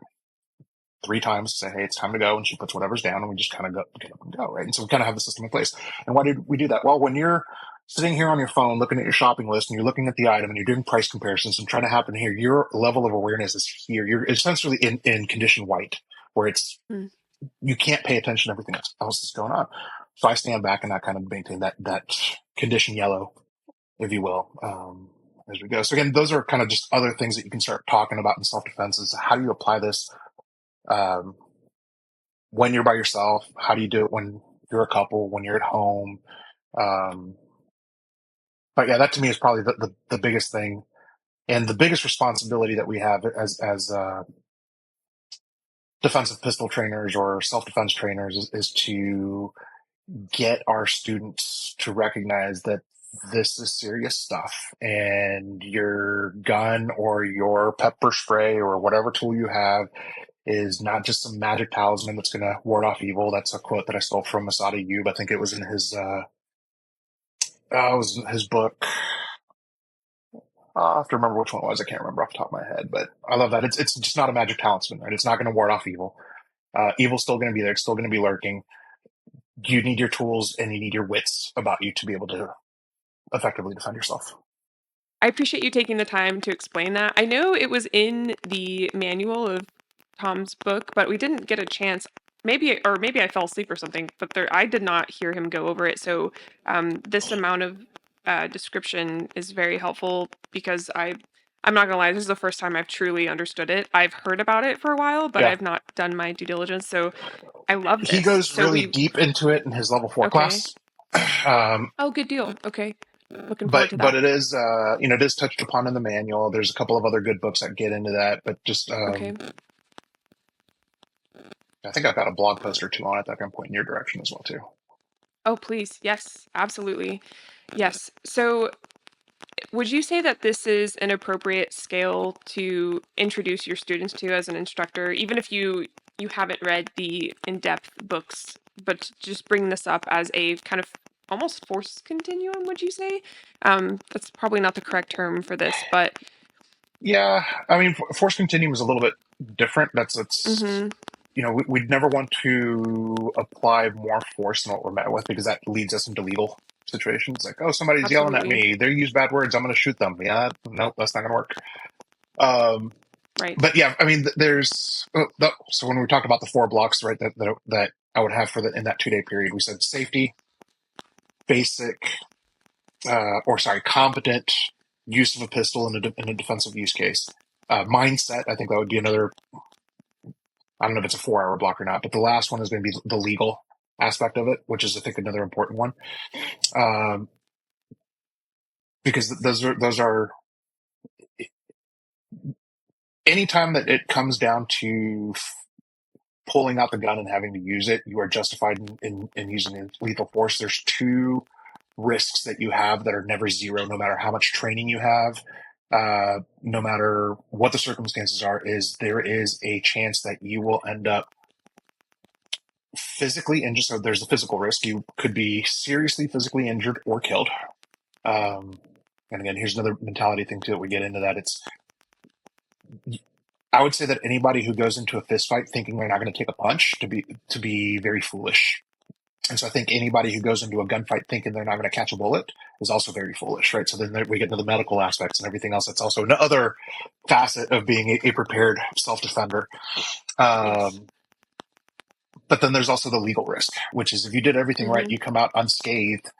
3 times, say, hey, it's time to go. And she puts whatever's down, and we just kind of get up and go. Right. And so we kind of have the system in place. And why did we do that? Well, when you're sitting here on your phone, looking at your shopping list, and you're looking at the item, and you're doing price comparisons and trying to happen here, your level of awareness is here. You're essentially in condition white, where Mm. you can't pay attention to everything else that's going on. So I stand back and I kind of maintain that condition yellow, if you will, as we go. So again, those are kind of just other things that you can start talking about in self-defense. Is how do you apply this when you're by yourself? How do you do it when you're a couple, when you're at home? But yeah, that to me is probably the biggest thing, and the biggest responsibility that we have as defensive pistol trainers or self-defense trainers is to get our students to recognize that this is serious stuff, and your gun or your pepper spray or whatever tool you have is not just some magic talisman that's going to ward off evil. That's a quote that I stole from Masada Yub. I think it was in his book. I have to remember which one it was. I can't remember off the top of my head, but I love that. It's just not a magic talisman, right? It's not going to ward off evil. Evil's still going to be there. It's still going to be lurking. You need your tools and you need your wits about you to be able to effectively defend yourself. I appreciate you taking the time to explain that. I know it was in the manual of Tom's book, but we didn't get a chance. Maybe I fell asleep or something, but I did not hear him go over it. So this amount of description is very helpful, because I'm not gonna lie, this is the first time I've truly understood it. I've heard about it for a while, but Yeah. I've not done my due diligence. So I love He this. goes So really we deep into it in his level 4 okay. class. Um, Oh, good deal. Okay, looking forward but to but that. it is it is touched upon in the manual. There's a couple of other good books that get into that, but just Okay. I think I've got a blog post or two on it that can point in your direction as well too. Oh, please. Yes, absolutely. Yes. So would you say that this is an appropriate scale to introduce your students to as an instructor, even if you haven't read the in-depth books, but just bring this up as a kind of almost force continuum, would you say? That's probably not the correct term for this, but Yeah, I mean, force continuum is a little bit different. That's mm-hmm, we'd never want to apply more force than what we're met with because that leads us into legal situations. Like, oh, somebody's yelling at absolutely. me. They use bad words. I'm going to shoot them. Yeah, no, that's not going to work. Um, Right. but yeah, I mean, so when we talked about the 4 blocks, right, that I would have in that 2-day period, we said safety, basic, competent use of a pistol in a defensive use case. Mindset, I think that would be another. I don't know if it's a 4-hour block or not, but the last one is going to be the legal aspect of it, which is I think another important one, um, because those are anytime that it comes down to pulling out the gun and having to use it, you are justified in using lethal force. There's 2 risks that you have that are never zero, no matter how much training you have, no matter what the circumstances are. Is there is a chance that you will end up physically injured. So there's a physical risk. You could be seriously physically injured or killed. Um, and again, here's another mentality thing too that we get into that. I would say that anybody who goes into a fist fight thinking they're not going to take a punch to be very foolish. And so I think anybody who goes into a gunfight thinking they're not going to catch a bullet is also very foolish, right? So then we get into the medical aspects and everything else. That's also another facet of being a prepared self-defender. Yes. But then there's also the legal risk, which is if you did everything right, Mm-hmm. you come out unscathed.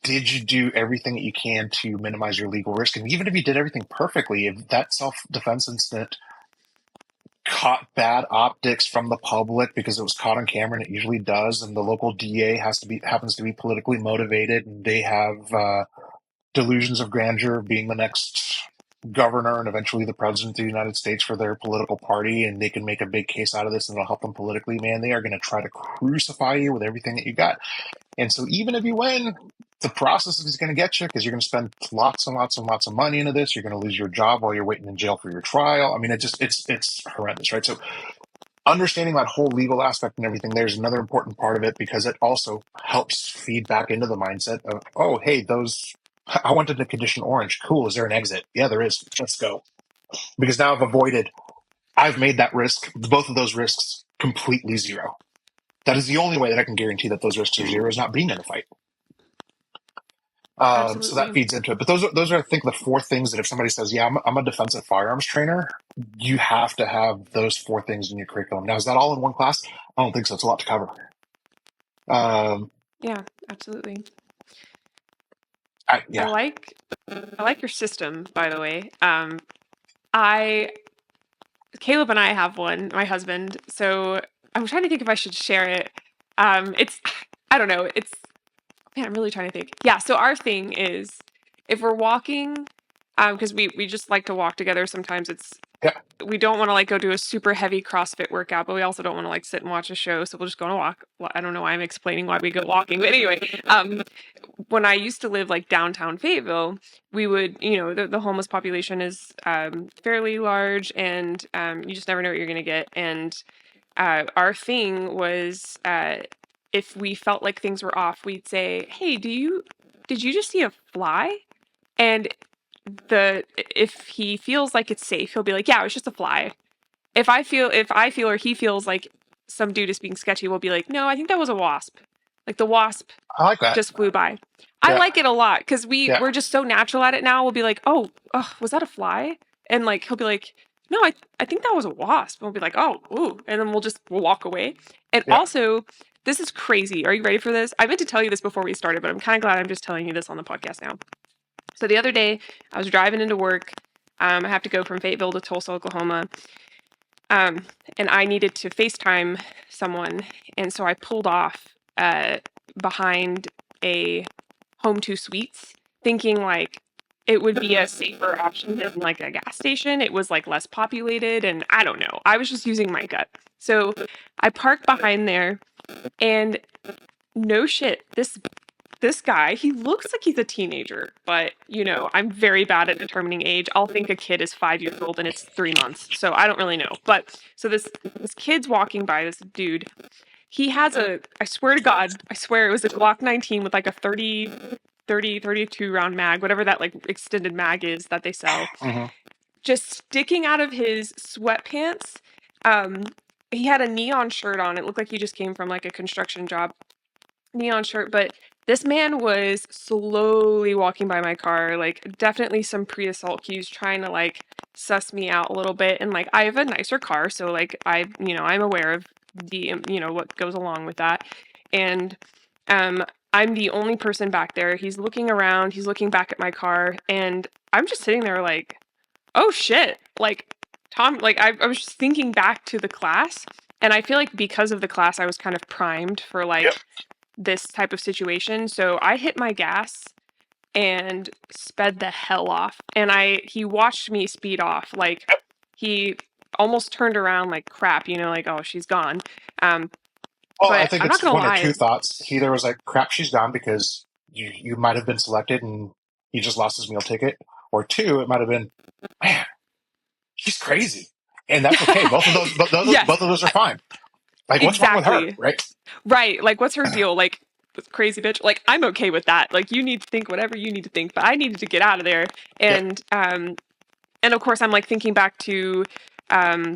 Did you do everything that you can to minimize your legal risk? And even if you did everything perfectly, if that self-defense incident caught bad optics from the public because it was caught on camera, and it usually does, and the local DA happens to be politically motivated, and they have delusions of grandeur of being the next governor and eventually the president of the United States for their political party, and they can make a big case out of this and it'll help them politically, man, they are going to try to crucify you with everything that you got. And so even if you win, the process is going to get you because you're going to spend lots and lots and lots of money into this. You're going to lose your job while you're waiting in jail for your trial. I mean, it's horrendous, right? So understanding that whole legal aspect and everything, there's another important part of it because it also helps feed back into the mindset of, oh, hey, I wanted to condition orange. Cool. Is there an exit? Yeah, there is. Let's go. Because now I've made that risk, both of those risks, completely zero. That is the only way that I can guarantee that those risks are zero is not being in a fight. So that Absolutely. feeds into it. But those are, I think, the 4 things that if somebody says, yeah, I'm a defensive firearms trainer, you have to have those 4 things in your curriculum. Now, is that all in one class? I don't think so. It's a lot to cover. Yeah, absolutely. I Yeah. like your system, by the way. I Caleb and I have one, my husband. So I'm trying to think if I should share it. It's I don't know. Man, I'm really trying to think. Yeah, so our thing is if we're walking, because we just like to walk together. Sometimes Yeah. we don't want to like go do a super heavy CrossFit workout, but we also don't want to like sit and watch a show. So we'll just go on a walk. Well, I don't know why I'm explaining why we go walking, but anyway, when I used to live like downtown Fayetteville, we would, the homeless population is fairly large, and you just never know what you're going to get. And our thing was if we felt like things were off, we'd say, "Hey, did you just see a fly?" And if he feels like it's safe, he'll be like, "Yeah, it was just a fly." If I feel or he feels like some dude is being sketchy, we'll be like, "No, I think that was a wasp." Like the wasp I like that. just flew by. I Yeah. like it a lot because Yeah. we're just so natural at it now. We'll be like, "Oh, was that a fly?" And like he'll be like, "No, I think that was a wasp." And we'll be like, "Oh, ooh," and then we'll walk away. And Yeah. also, this is crazy. Are you ready for this? I meant to tell you this before we started, but I'm kind of glad I'm just telling you this on the podcast now. So the other day, I was driving into work. I have to go from Fayetteville to Tulsa, Oklahoma. And I needed to FaceTime someone. And so I pulled off behind a Home 2 Suites, thinking like it would be a safer option than like a gas station. It was like less populated, and I don't know. I was just using my gut. So I parked behind there, and no shit, this this guy, he looks like he's a teenager, but you know, I'm very bad at determining age. I'll think a kid is 5 years old and it's 3 months. So I don't really know. But so this kid's walking by, this dude. He has I swear to God, I swear it was a Glock 19 with like a 32 round mag, whatever that like extended mag is that they sell, Mm-hmm. just sticking out of his sweatpants. Um, he had a neon shirt on. It looked like he just came from like a construction job. Neon shirt, but this man was slowly walking by my car, like definitely some pre-assault cues, trying to like suss me out a little bit. And like I have a nicer car, so like I'm aware of the what goes along with that. And I'm the only person back there. He's looking around, he's looking back at my car, and I'm just sitting there like, oh shit. Like Tom, like I was just thinking back to the class, and I feel like because of the class I was kind of primed for Yep. like this type of situation. So I hit my gas and sped the hell off. And he watched me speed off. Like he almost turned around like crap, like, oh, she's gone. Um, Well, I but think I'm not it's gonna one or two lie. thoughts. He either was like, crap, she's gone because you might have been selected and he just lost his meal ticket. Or two, it might have been, man, she's crazy. And that's okay. Both of those, Yes, both of those are fine. Like, what's wrong with her, exactly. right? Right. Like, what's her deal? Like, this crazy bitch. Like, I'm okay with that. Like, you need to think whatever you need to think, but I needed to get out of there. Yep. And of course, I'm like thinking back to um,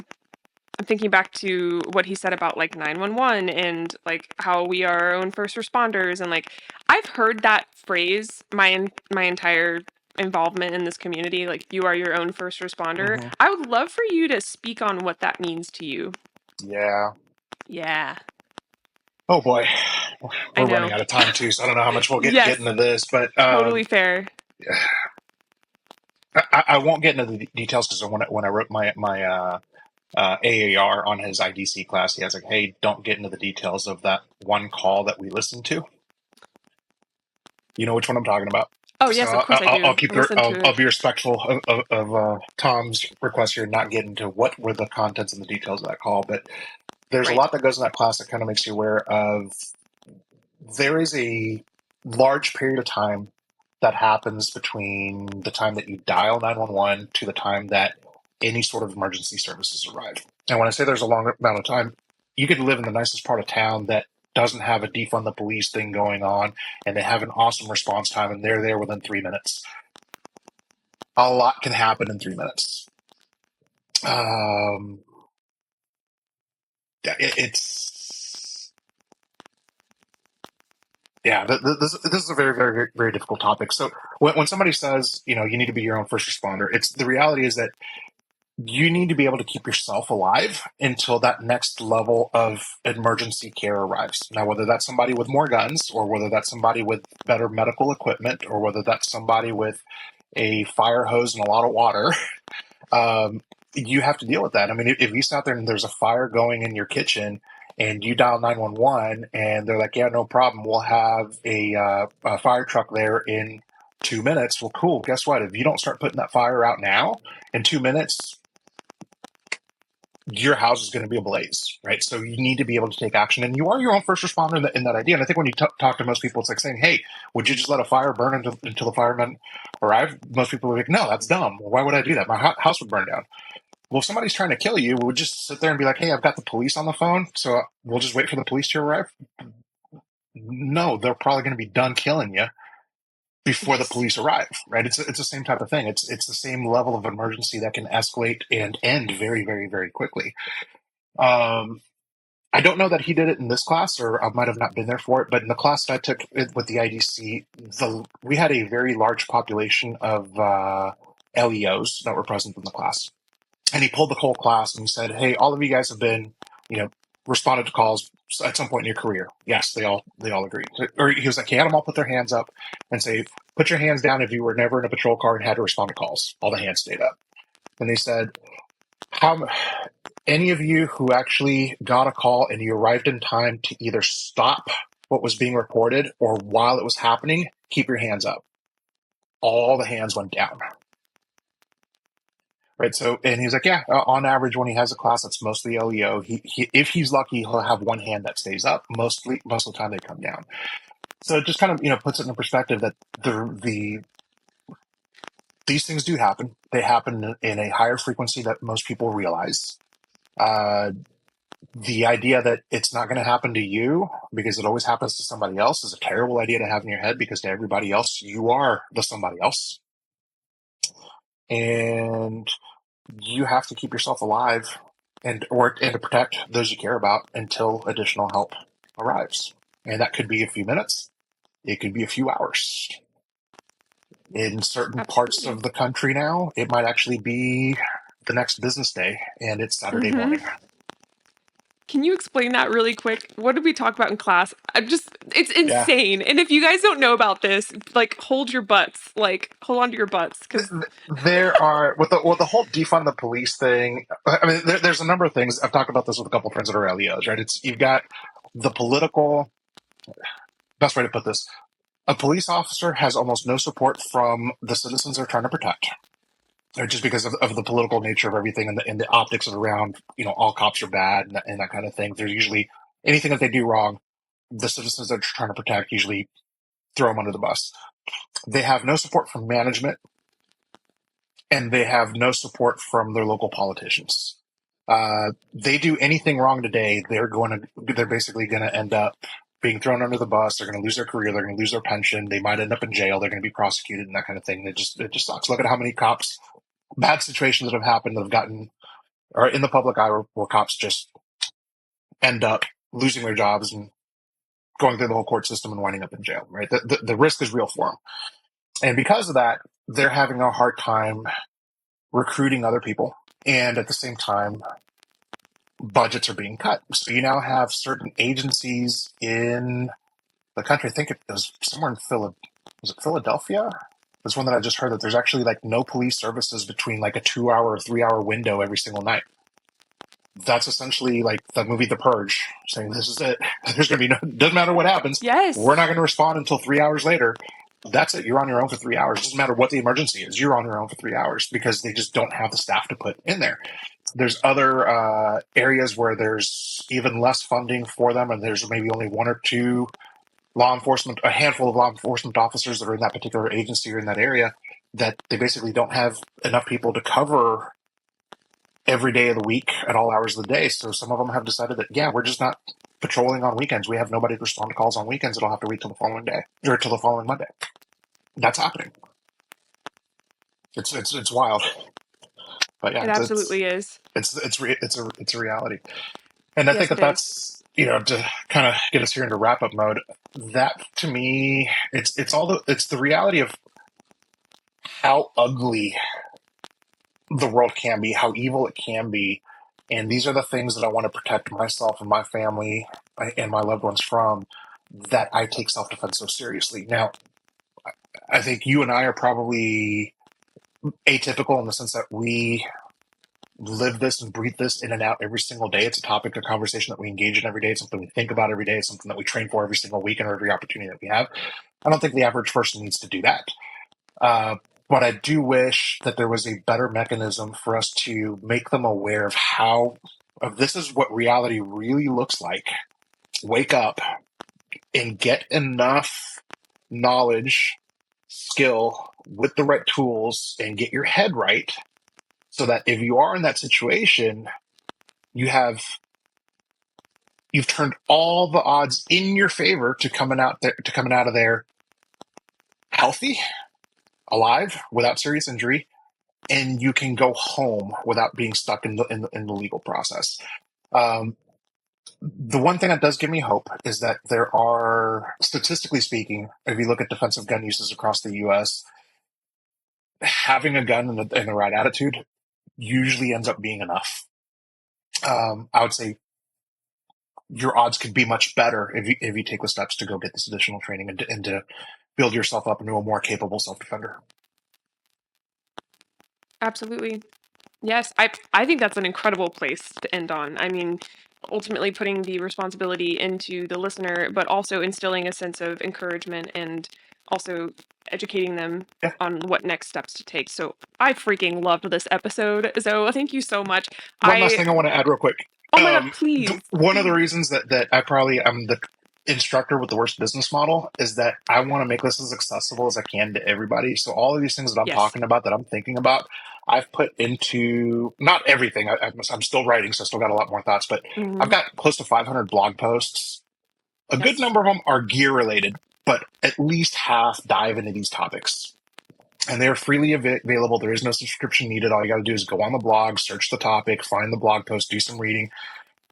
I'm thinking back to what he said about like 911 and like how we are our own first responders, and like I've heard that phrase my entire involvement in this community, like you are your own first responder. Mm-hmm. I would love for you to speak on what that means to you. Yeah. Yeah, Oh boy, I we're running know. out of time too, so I don't know how much we'll get Yes, into this, but totally fair. I won't get into the details because when I wrote my AAR on his IDC class, he has like, hey, don't get into the details of that one call that we listened to. You know which one I'm talking about. Oh So yes, of course I I'll do. keep I listened to I'll it. be respectful of Tom's request here, not get into what were the contents and the details of that call. But there's a Right. lot that goes in that class that kind of makes you aware of. There is a large period of time that happens between the time that you dial 911 to the time that any sort of emergency services arrive. And when I say there's a long amount of time, you could live in the nicest part of town that doesn't have a defund the police thing going on, and they have an awesome response time, and they're there within 3 minutes. A lot can happen in 3 minutes. It's yeah. This is a very very very difficult topic. So when somebody says you need to be your own first responder, it's the reality is that you need to be able to keep yourself alive until that next level of emergency care arrives. Now, whether that's somebody with more guns, or whether that's somebody with better medical equipment, or whether that's somebody with a fire hose and a lot of water, um, you have to deal with that. I mean, if you sit out there and there's a fire going in your kitchen and you dial 911 and they're like, yeah, no problem, we'll have a fire truck there in 2 minutes. Well, cool. Guess what? If you don't start putting that fire out now, in 2 minutes, your house is going to be ablaze, right? So you need to be able to take action, and you are your own first responder in that idea. And I think when you talk to most people, it's like saying, "Hey, would you just let a fire burn until the firemen arrive?" Most people are like, "No, that's dumb. Why would I do that? My house would burn down." Well, if somebody's trying to kill you, we'll just sit there and be like, "Hey, I've got the police on the phone, so we'll just wait for the police to arrive." No, they're probably going to be done killing you before the Yes. police arrive, right? It's the same type of thing. It's the same level of emergency that can escalate and end very, very, very quickly. Um, I don't know that he did it in this class, or I might have not been there for it. But in the class that I took with the IDC, we had a very large population of LEOs that were present in the class, and he pulled the whole class and he said, "Hey, all of you guys have been, responded to calls at some point in your career." Yes, they all agreed. Or he was like, "He had them all put their hands up and say, put your hands down if you were never in a patrol car and had to respond to calls." All the hands stayed up, and they said, "How any of you who actually got a call and you arrived in time to either stop what was being reported or while it was happening, keep your hands up." All the hands went down. Right. So, and he's like, yeah, on average, when he has a class that's mostly LEO, he if he's lucky, he'll have one hand that stays up. Most of the time, they come down. So it just kind of, puts it in perspective that these things do happen. They happen in a higher frequency that most people realize. Uh, the idea that it's not going to happen to you because it always happens to somebody else is a terrible idea to have in your head, because to everybody else, you are the somebody else. And you have to keep yourself alive and to protect those you care about until additional help arrives. And that could be a few minutes. It could be a few hours. In certain parts Absolutely. of the country now, it might actually be the next business day and it's Saturday Hmm. morning. Can you explain that really quick? What did we talk about in class? It's Yeah. insane. And if you guys don't know about this, like, hold your butts. Like, hold on to your butts. Because, There are with the whole defund the police thing. I mean, there's a number of things. I've talked about this with a couple of friends that are LEOs, right? You've got the political. Best way to put this: a police officer has almost no support from the citizens they're trying to protect, or just because of the political nature of everything and the optics around, all cops are bad and that kind of thing. There's usually anything that they do wrong, the citizens they're trying to protect usually throw them under the bus. They have no support from management, and they have no support from their local politicians. They do anything wrong today, they're basically going to end up being thrown under the bus. They're going to lose their career. They're going to lose their pension. They might end up in jail. They're going to be prosecuted and that kind of thing. It just sucks. Look at how many bad situations that have happened that have gotten, or in the public eye, where cops just end up losing their jobs and going through the whole court system and winding up in jail, right? The risk is real for them. And because of that, they're having a hard time recruiting other people. And at the same time, budgets are being cut. So you now have certain agencies in the country. I think it was somewhere in Philadelphia? There's one that I just heard that there's actually like no police services between like a 2 hour or 3 hour window every single night. That's essentially like the movie The Purge, saying this is it. There's going to be doesn't matter what happens. We're yes. not going to respond until 3 hours later. That's it. You're on your own for 3 hours. It doesn't matter what the emergency is. You're on your own for 3 hours because they just don't have the staff to put in there. There's other areas where there's even less funding for them, and there's maybe only one or two a handful of law enforcement officers that are in that particular agency or in that area, that they basically don't have enough people to cover every day of the week at all hours of the day. So some of them have decided that, yeah, we're just not patrolling on weekends. We have nobody to respond to calls on weekends. It'll have to wait till the following day or till the following Monday. That's happening. It's wild, but yeah, It absolutely is. it's a reality. And I think Yes, that it is. that's, to kind of get us here into wrap up mode. That to me, it's the reality of how ugly the world can be, how evil it can be. And these are the things that I want to protect myself and my family and my loved ones from, that I take self-defense so seriously. Now, I think you and I are probably atypical in the sense that we live this and breathe this in and out every single day. It's a topic of conversation that we engage in every day. It's something we think about every day. It's something that we train for every single week and every opportunity that we have. I don't think the average person needs to do that. Uh, but I do wish that there was a better mechanism for us to make them aware of this is what reality really looks like. Wake up and get enough knowledge, skill with the right tools, and get your head right, so that if you are in that situation, you've turned all the odds in your favor to coming out of there healthy, alive, without serious injury, and you can go home without being stuck in the legal process. The one thing that does give me hope is that there are, statistically speaking, if you look at defensive gun uses across the U.S., having a gun and the right attitude usually ends up being enough. I would say your odds could be much better if you take the steps to go get this additional training and to build yourself up into a more capable self-defender. Absolutely. Yes, I think that's an incredible place to end on. I mean, ultimately putting the responsibility into the listener, but also instilling a sense of encouragement and also educating them Yeah. on what next steps to take. So I freaking loved this episode. So thank you so much. One last thing I want to add real quick. Oh my God, please. One of the reasons that I probably am instructor with the worst business model is that I want to make this as accessible as I can to everybody. So all of these things that I'm Yes. talking about, that I'm thinking about, I've put into not everything. I'm still writing, so I still got a lot more thoughts, but I've Hmm. got close to 500 blog posts. A good Yes. number of them are gear related, but at least half dive into these topics. And they're freely available. There is no subscription needed. All you got to do is go on the blog, search the topic, find the blog post, do some reading.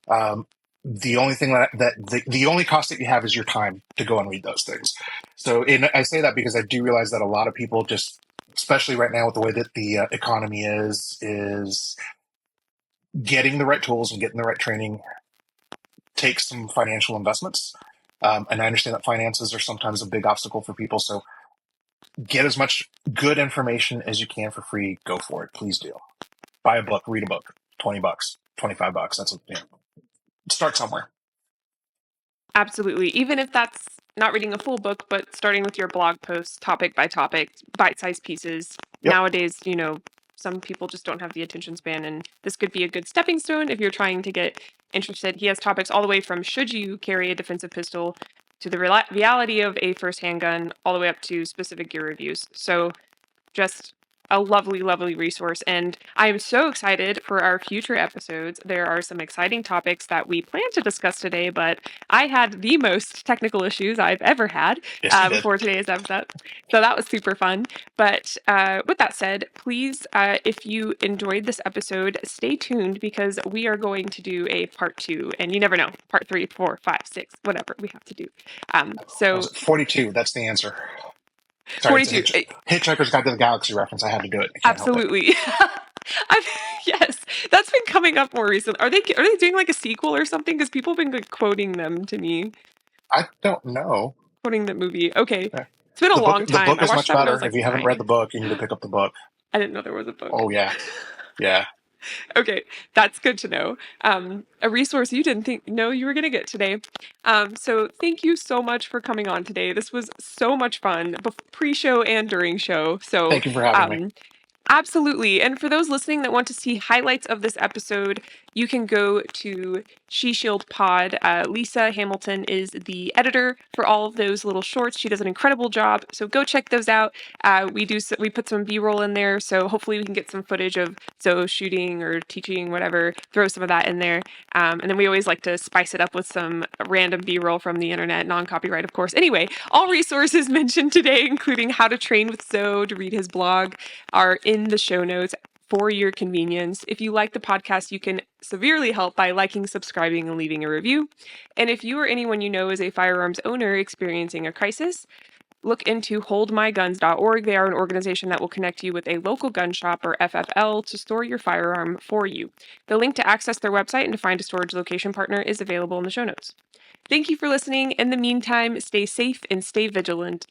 Um, the only thing the only cost that you have is your time to go and read those things. So, I say that because I do realize that a lot of people just, especially right now with the way that the economy is getting the right tools and getting the right training takes some financial investments. And I understand that finances are sometimes a big obstacle for people. So get as much good information as you can for free. Go for it. Please do. Buy a book, read a book, $20, $25. Start somewhere. Absolutely. Even if that's not reading a full book, but starting with your blog posts, topic by topic, bite-sized pieces. Yep. Nowadays, some people just don't have the attention span, and this could be a good stepping stone if you're trying to get interested. He has topics all the way from should you carry a defensive pistol to the reality of a first handgun, all the way up to specific gear reviews. So just a lovely, lovely resource. And I am so excited for our future episodes. There are some exciting topics that we plan to discuss today, but I had the most technical issues I've ever had Yes, you did. before today's episode. So that was super fun. But with that said, please, if you enjoyed this episode, stay tuned because we are going to do a part 2. And you never know, part 3, 4, 5, 6, whatever we have to do. What was it? 42. That's the answer. Sorry, it's a 42. Hitchhiker's Guide to the Galaxy reference. I had to do it. I can't help it. Absolutely. Yes, that's been coming up more recently. Are they doing like a sequel or something? Because people have been like, quoting them to me, I don't know. quoting that movie. Okay, Yeah. it's been a long The time. book I is watched much that when I better. was If like you haven't read 9. the book, you need to pick up the book. I didn't know there was a book. Oh yeah, yeah. Okay, that's good to know. A resource you didn't know you were going to get today. So thank you so much for coming on today. This was so much fun, pre-show and during show. So Thank you for having me. absolutely. And for those listening that want to see highlights of this episode, you can go to She Shield Pod. Lisa Hamilton is the editor for all of those little shorts. She does an incredible job. So go check those out. We put some B-roll in there, so hopefully we can get some footage of Zoe shooting or teaching, whatever. Throw some of that in there. And then we always like to spice it up with some random B-roll from the internet, non-copyright, of course. Anyway, all resources mentioned today, including how to train with Zoe to read his blog, are in the show notes for your convenience. If you like the podcast, you can severely help by liking, subscribing, and leaving a review. And if you or anyone you know is a firearms owner experiencing a crisis, look into holdmyguns.org. They are an organization that will connect you with a local gun shop or FFL to store your firearm for you. The link to access their website and to find a storage location partner is available in the show notes. Thank you for listening. In the meantime, stay safe and stay vigilant.